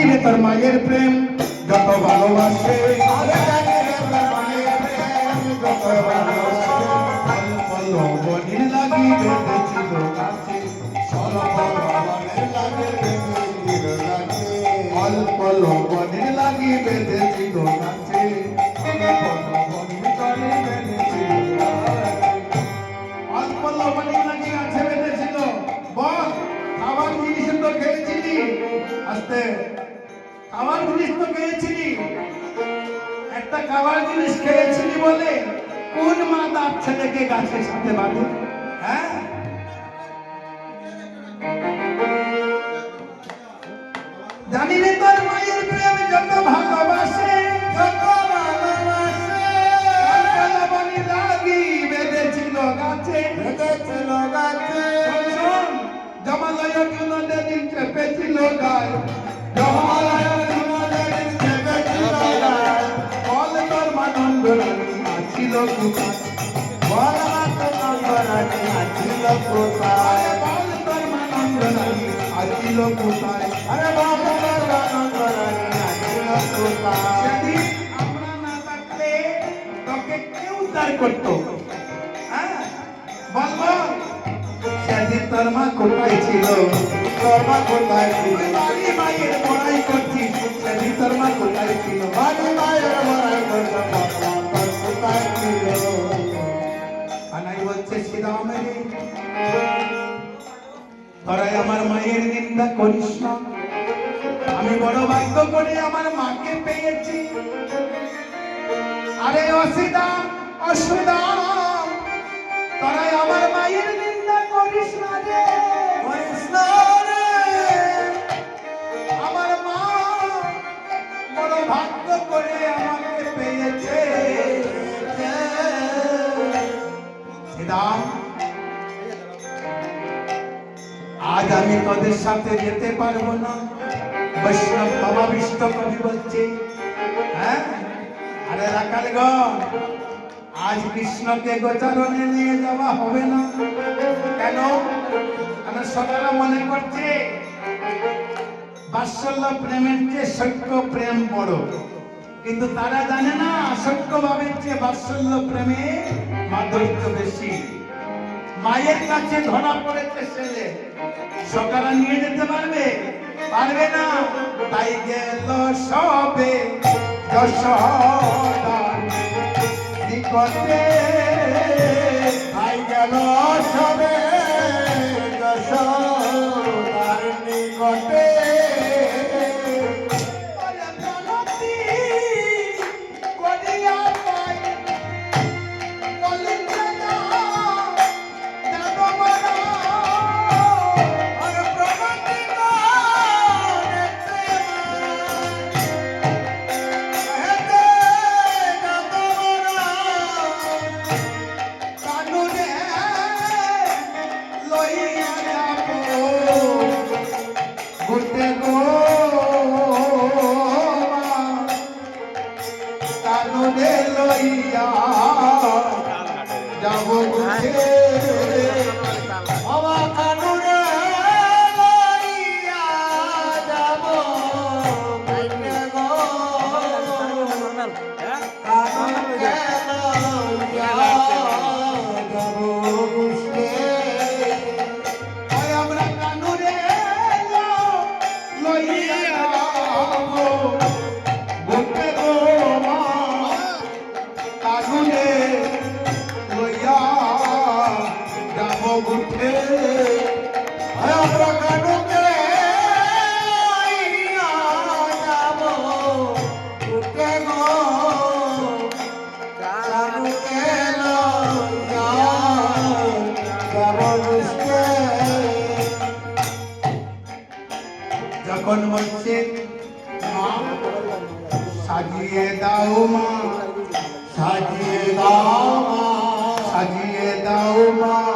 জানি রে তোর মায়ের প্রেম যত ভালোবাসে লবণের লাগি বেঁধেছিল গাছে অল্প লবণের লাগি বেঁধেছিল গাছে অল্প লবণের লাগি গাছে বেঁধেছিল বল খাবার জিনিস তো খেয়েছিলি আস্তে খাবার জিনিস তো খেয়েছিলি একটা খাবার জিনিস খেয়েছিলি বলে কোন মা তার ছেলেকে গাছের সাথে বাঁধে হ্যাঁ জানি রে তোর মায়ের প্রেম যত ভালোবাসে লবণী লাগি বেঁধেছিল গাছে জমালয় নদে দিন চেপেছিল গায়ে বল তোর মানন্দ রানী আছিল কোথায় বল তোর মানন্দ রানী আছিল কোথায় সেদিন আমরা না থাকলে তোকে কেউ উদ্ধার করতো হ্যাঁ বল বল সেদিন তোর মা কোথায় ছিল তোর মা কোথায় ছিল বাড়ি মায়ের বড়াই করছিস সেদিন তোর মা কোথায় ছিল বাড়ি মায়ের বড়াই করছিস কোথায় ছিল আনাই বলছে শ্রীরামের তোরাই আমার মায়ের নিন্দা করিস না আমি বড় ভাগ্য করে আমার মাকে পেয়েছি আরে অসিদা অসুদা তোরাই আমার মায়ের নিন্দা করিস না রে আমার মা বড় ভাগ্য করে আমাকে পেয়েছে শ্রীরাম আজ আমি তোদের সাথে যেতে পারবো না বৈষ্ণব বাবা বিষ্ট কবি বলছে হ্যাঁ আরে রাখালগণ আজ কৃষ্ণকে গোচারণে নিয়ে যাওয়া হবে না কেন আমার সকালে মনে করছে বাৎসল্য প্রেমের চেয়ে সত্য প্রেম বড় কিন্তু তারা জানে না সত্য ভাবের চেয়ে বাৎসল্য প্রেমে মাধুর্য বেশি মায়ের কাছে ধরা পড়েছে ছেলে সকালে নিয়ে যেতে পারবে পারবে না তাই গেল সবে যশোদার নিকটে তাই গেল সবে যশোদার নিকটে যখন বলছে মা সাজিয়ে দাও মা সাজিয়ে দাও মা সাজিয়ে দাও মা